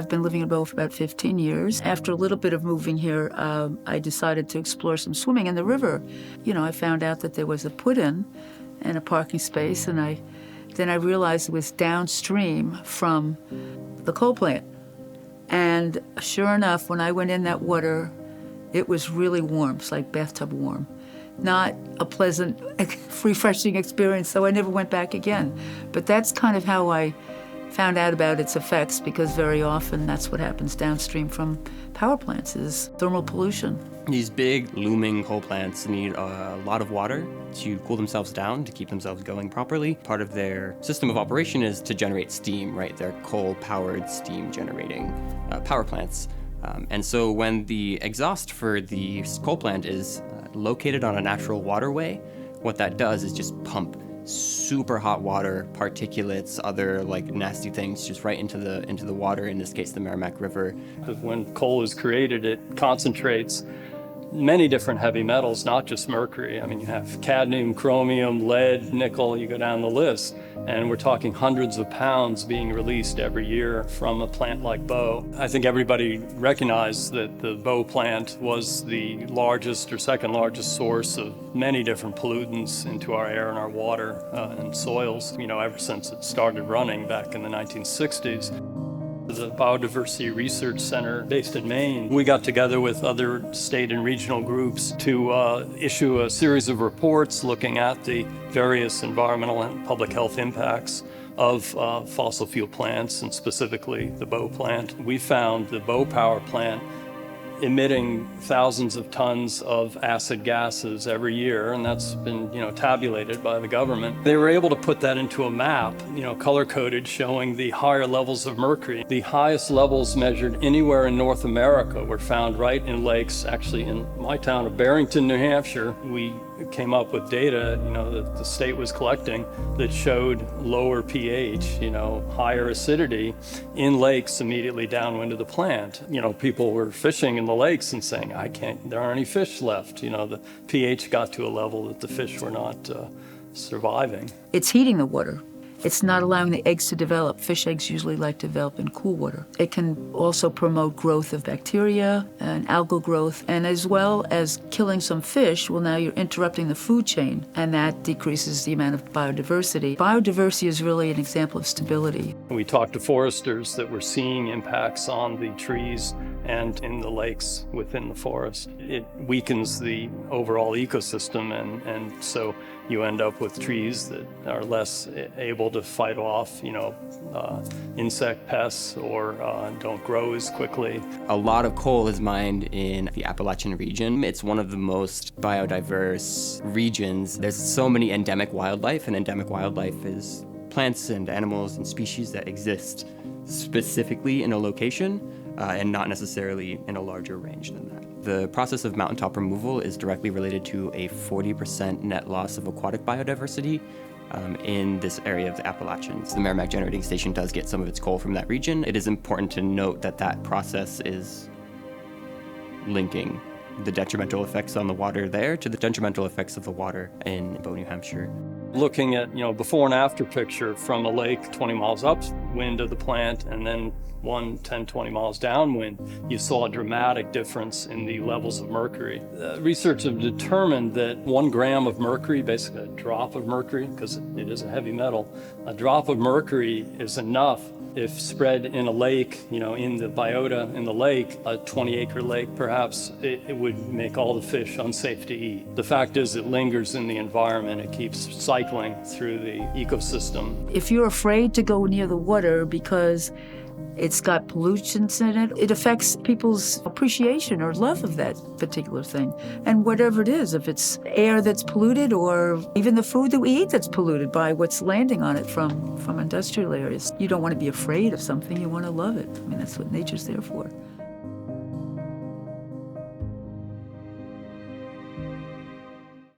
I've been living in Bow for about 15 years. After a little bit of moving here, I decided to explore some swimming in the river. I found out that there was a put-in and a parking space, and then I realized it was downstream from the coal plant. And sure enough, when I went in that water, it was really warm. It's like bathtub warm. Not a pleasant, refreshing experience, so I never went back again. But that's kind of how I found out about its effects, because very often that's what happens downstream from power plants is thermal pollution. These big looming coal plants need a lot of water to cool themselves down, to keep themselves going properly. Part of their system of operation is to generate steam, right? They're coal-powered steam generating power plants. And so when the exhaust for the coal plant is located on a natural waterway, what that does is just pump super hot water, particulates, other nasty things just right into the water, in this case the Merrimack River. Because when coal is created, it concentrates many different heavy metals, not just mercury. I mean, you have cadmium, chromium, lead, nickel, you go down the list. And we're talking hundreds of pounds being released every year from a plant like Bow. I think everybody recognized that the Bow plant was the largest or second largest source of many different pollutants into our air and our water and soils, ever since it started running back in the 1960s. The Biodiversity Research Center based in Maine, we got together with other state and regional groups to issue a series of reports looking at the various environmental and public health impacts of fossil fuel plants, and specifically the Bow plant. We found the Bow power plant emitting thousands of tons of acid gases every year, and that's been, tabulated by the government. They were able to put that into a map, color-coded, showing the higher levels of mercury. The highest levels measured anywhere in North America were found right in lakes, actually in my town of Barrington, New Hampshire. We came up with data, that the state was collecting that showed lower pH, higher acidity in lakes immediately downwind of the plant. People were fishing in the lakes and saying, there aren't any fish left. The pH got to a level that the fish were not surviving. It's heating the water. It's not allowing the eggs to develop. Fish eggs usually like to develop in cool water. It can also promote growth of bacteria and algal growth, and as well as killing some fish, well, now you're interrupting the food chain, and that decreases the amount of biodiversity. Biodiversity is really an example of stability. We talked to foresters that were seeing impacts on the trees and in the lakes within the forest. It weakens the overall ecosystem, and so you end up with trees that are less able to fight off, insect pests, or don't grow as quickly. A lot of coal is mined in the Appalachian region. It's one of the most biodiverse regions. There's so many endemic wildlife, and endemic wildlife is plants and animals and species that exist specifically in a location and not necessarily in a larger range than that. The process of mountaintop removal is directly related to a 40% net loss of aquatic biodiversity in this area of the Appalachians. The Merrimack Generating Station does get some of its coal from that region. It is important to note that that process is linking the detrimental effects on the water there to the detrimental effects of the water in Bow, New Hampshire. Looking at, before and after picture from a lake 20 miles upwind of the plant and then 10, 20 miles downwind, you saw a dramatic difference in the levels of mercury. Research have determined that 1 gram of mercury, basically a drop of mercury, because it is a heavy metal, a drop of mercury is enough if spread in a lake, in the biota in the lake, a 20-acre lake perhaps, it would make all the fish unsafe to eat. The fact is it lingers in the environment. It keeps cycling through the ecosystem. If you're afraid to go near the water because it's got pollutants in it, it affects people's appreciation or love of that particular thing. And whatever it is, if it's air that's polluted or even the food that we eat that's polluted by what's landing on it from industrial areas, you don't want to be afraid of something, you want to love it. I mean, that's what nature's there for.